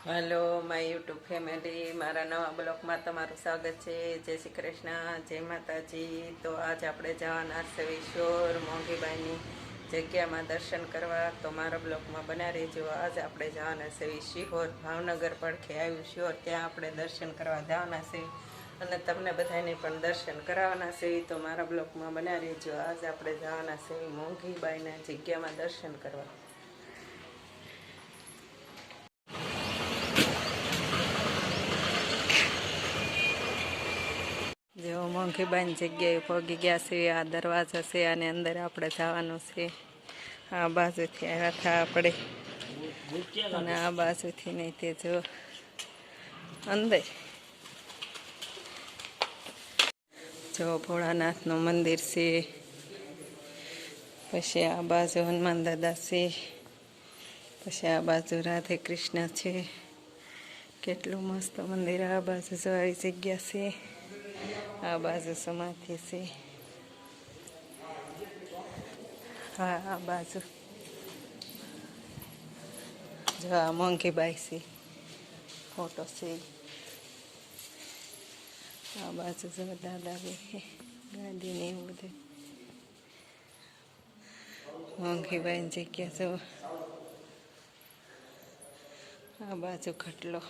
Hello my YouTube family, મારા નવા બ્લોગમાં તમારું સ્વાગત છે. જય શ્રી કૃષ્ણ, જય માતાજી. તો આજ આપણે જવાના છે વિશ્વર મોંઘીબાઈની જગ્યામાં દર્શન કરવા. તો મારા બ્લોગમાં બના રહેજો. આજ આપણે જવાના છે શિહોર, ભાવનગર પડખે આવ્યું શિહોર, ત્યાં આપણે દર્શન કરવા જવાના છે અને તમને બધાને પણ દર્શન કરાવવાના છે. તો મારા બ્લોગમાં બના રહેજો. આજ આપણે જવાના છે મોંઘીબાઈના જગ્યામાં દર્શન કરવા. જો મોંઘીબાઈની જગ્યાએ પહોંચી ગયા છે. આ દરવાજો છે, આની અંદર આપણે જવાનું છે. આ બાજુથી આવ્યા હતા આપણે, અને આ બાજુથી નહીં તે જો અંદર જો ભોળાનાથનું મંદિર છે. પછી આ બાજુ હનુમાન દાદા છે. પછી આ બાજુ રાધે કૃષ્ણ છે. કેટલું મસ્ત મંદિર. આ બાજુ જો આવી જગ્યા છે. આ બાજુ સમાધિ છે. હા, આ બાજુ જો આ મોંઘીબાઈ છે, ફોટો છે. આ બાજુ જો દાદા બેઠે ગાડીને એવું બધું. મોંઘીબાઈની જગ્યા જો આ બાજુ ખટલો.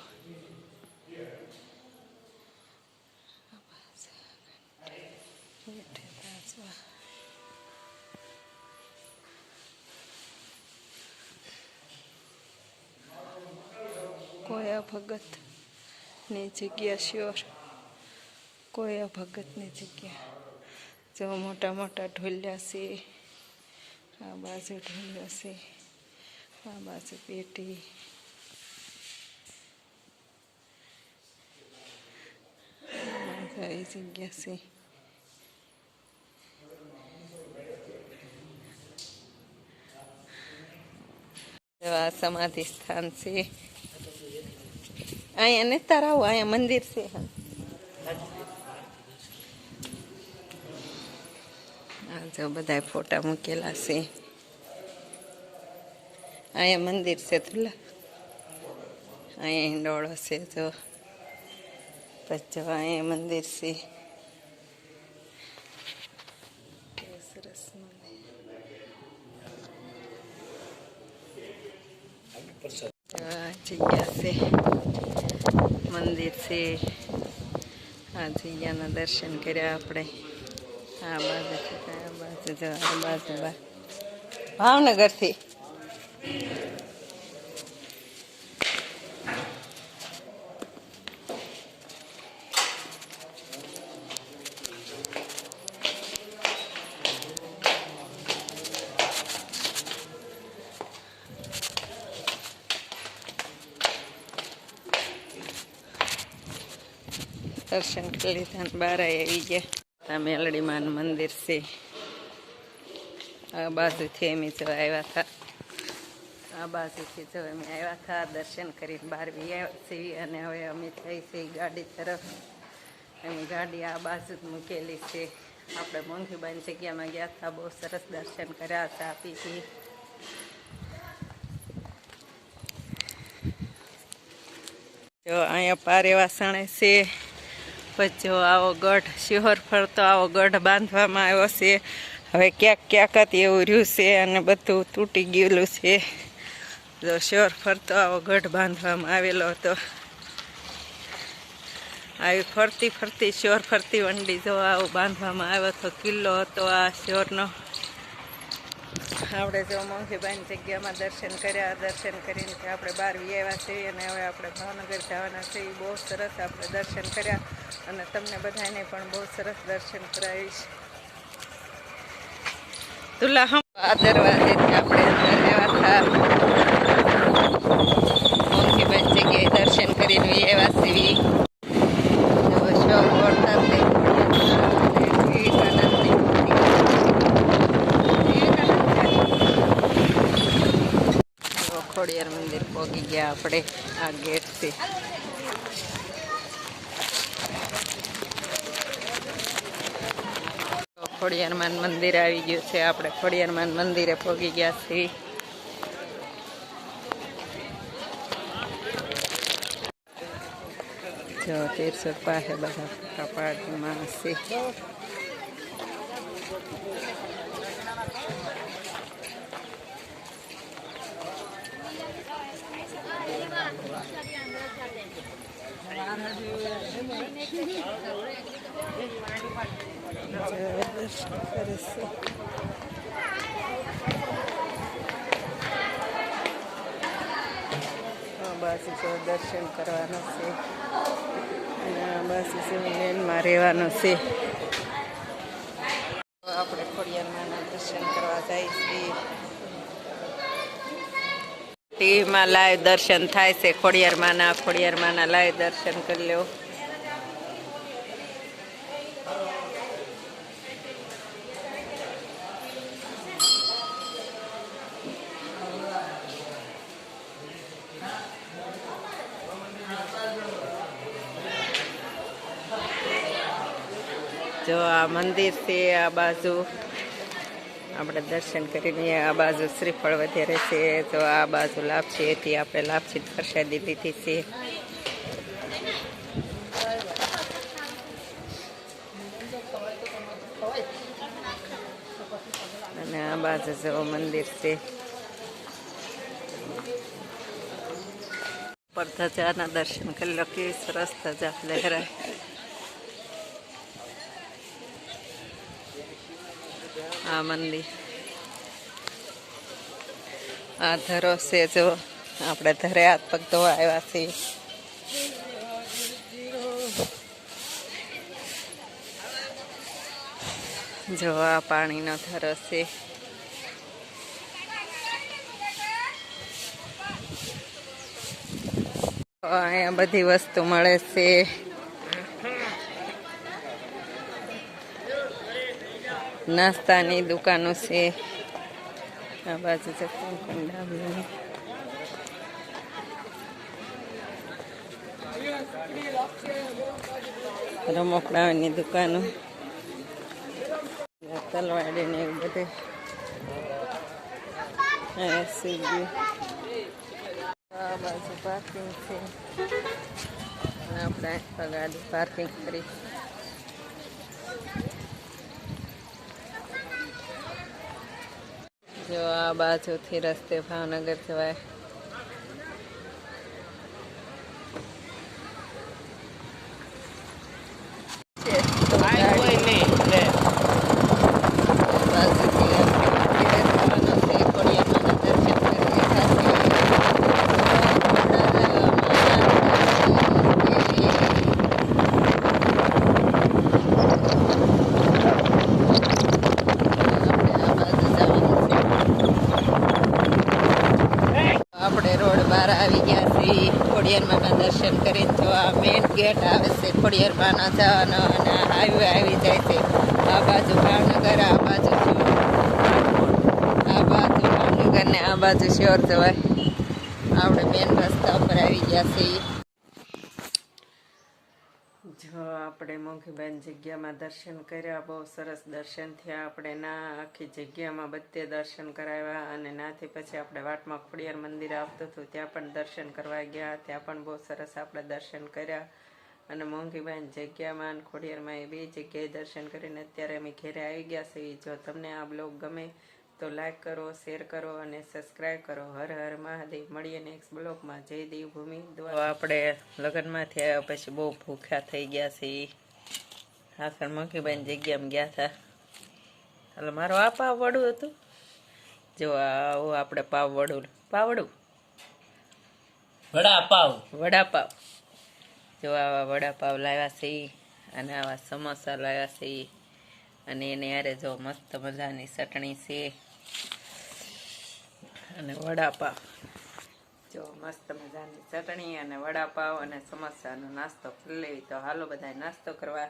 કોયા ભગતની જગ્યા શ્યોર, કોયા ભગતની જગ્યા. જો મોટા મોટા ઢોલિયા છે. આ બાજુ ઢોલિયા છે, આ બાજુ પેટી. આવી જગ્યા છે. આ સમાધિ સ્થાન છે. અહીંયા ને તારાવું, અહીંયા મંદિર છે. આ જો બધા ફોટા મૂકેલા છે. અહીંયા મંદિર છે તુલા. અહીંયા હિંડોળો છે જો. પછી જો અહીંયા મંદિર છે. સરસ જગ્યા છે, મંદિર છે. આ જગ્યાના દર્શન કર્યા આપણે. આ બાજુ છે, આ બાજુ જો, આ બાજુ ભાવનગરથી. દર્શન કરી લીધા, બહાર આવી ગયા. આ મેલડીમાનું મંદિર છે. આ બાજુથી અમે જો આવ્યા હતા. આ બાજુથી જો અમે આવ્યા હતા, દર્શન કરીને બહાર બી આવ્યા છીએ. અને હવે અમે થઈ છીએ ગાડી તરફ. અમે ગાડી આ બાજુ જ મૂકેલી છે. આપણે મોંઘીબાઈની જગ્યામાં ગયા હતા, બહુ સરસ દર્શન કર્યા હતા. પીધી જો અહીંયા પારે વાસણે છે. પછી જો આવો ગઢ, શિહોર ફરતો આવો ગઢ બાંધવામાં આવ્યો છે. હવે ક્યાંક ક્યાંક જ એવું રહ્યું છે અને બધું તૂટી ગયેલું છે. જો શિહોર ફરતો આવો ગઢ બાંધવામાં આવેલો હતો. આવી ફરતી ફરતી શિહોર ફરતી વંડી જો આવું બાંધવામાં આવ્યો હતો. કિલ્લો હતો આ શિહોરનો. આપણે જો મોંઘીબાઈની જગ્યામાં દર્શન કર્યા. દર્શન કરીને આપણે બહાર આવ્યા છીએ અને હવે આપણે ભાવનગર જવાના છીએ. બહુ સરસ આપણે દર્શન કર્યા અને તમને બધાને પણ બહુ સરસ દર્શન કરાવીશ. તુલા હમ આ દરવાજેથી આપણે અંદર આવ્યા હતા. મોંઘીબાઈની જગ્યાએ દર્શન કરીને આવ્યા છીએ. ખોડિયાર મંદિર પહોંચી ગયા આપણે. આ ગેટ છે. ખોડિયારમાન મંદિર આવી ગયું છે. આપણે ખોડિયારમાન મંદિરે પહોંચી ગયા છીએ. જો 1300 પાસે બધા કપાટમાં છે. બાસુ જો દર્શન કરવાનું છે અને બાસુ જો લેનમાં રહેવાનું છે. આપણે ખોડિયારમાંના દર્શન કરવા જઈએ છીએ. ટીવીમાં લાઈવ દર્શન થાય છે ખોડિયારમાંના લાઈવ દર્શન કરી લો. જો આ મંદિર છે, આ બાજુ આપણે દર્શન કરીને આ બાજુ શ્રીફળ વધારે છે. તો આ બાજુ લાપસી હતી, આપણે લાપસી પ્રસાદી લીધી છે. અને આ બાજુ જો મંદિર છે. પર ધજાના દર્શન કરી લો, કેવી સરસ ધજા લહેરાય. આ મંદિર આ ધરો છે. જો આપણે ધરે હાથ પગ ધોવા આવ્યા છીએ. જો આ પાણીનો ધરો છે. અહીંયા બધી વસ્તુ મળે છે. નાસ્તાની દુકાનો છે. આ બાજુ રમકડાની દુકાનો, તલવાડી ને એવું બધું. આ બાજુ પાર્કિંગ છે. આપણે ગાડી પાર્કિંગ કરી. જો આ બાજુથી રસ્તે ભાવનગર જવાય. આપણે રોડ બહાર આવી ગયા છીએ. ખોડિયારમાંના દર્શન કરીને જો આ મેઇન ગેટ આવે છે ખોડિયારમાંના જવાનો, અને હાઈવે આવી જાય છે. આ બાજુ ભાવનગર, આ બાજુ ભાવનગર ને આ બાજુ શિહોર જવાય. આપણે મેઇન રસ્તા ઉપર આવી ગયા છીએ. જો આપણે મોંઘીબાઈની જગ્યામાં દર્શન કર્યા, બહુ સરસ દર્શન થયા. આપણે ના આખી જગ્યામાં બધે દર્શન કરાવ્યા. અને નાથી પછી આપણે વાટમાં ખોડિયાર મંદિર આવતું હતું, ત્યાં પણ દર્શન કરવા ગયા. ત્યાં પણ બહુ સરસ આપણે દર્શન કર્યા. અને મોંઘીબાઈની જગ્યામાં અને ખોડિયારમાં એ બે જગ્યાએ દર્શન કરીને અત્યારે અમે ઘેરે આવી ગયા છીએ. જો તમને આ બ્લોગ ગમે તો લાઈક કરો, શેર કરો અને સબસ્ક્રાઈબ કરો. હર હર મહાદેવ. મળીએ નેક્સ્ટ બ્લોગમાં. જય દેવભૂમિ. આપણે લગ્નમાંથી આવ્યા પછી બહુ ભૂખ્યા થઈ ગયા છે. હાસણ મોંઘીબાઈની જગ્યામાં ગયા હતા. એટલે મારો આ પાવ વડું હતું. જો આવું આપણે પાવડું વડાપાવ જો આવા વડાપાવ લાવ્યા છે. અને આવા સમોસા લાવ્યા છે. અને એને યારે જો મસ્ત મજાની ચટણી છે. અને વડાપાવ જો મસ્ત મજાની ચટણી અને વડાપાવ અને સમોસાનો નાસ્તો કરી લેવી. તો હાલો બધા નાસ્તો કરવા.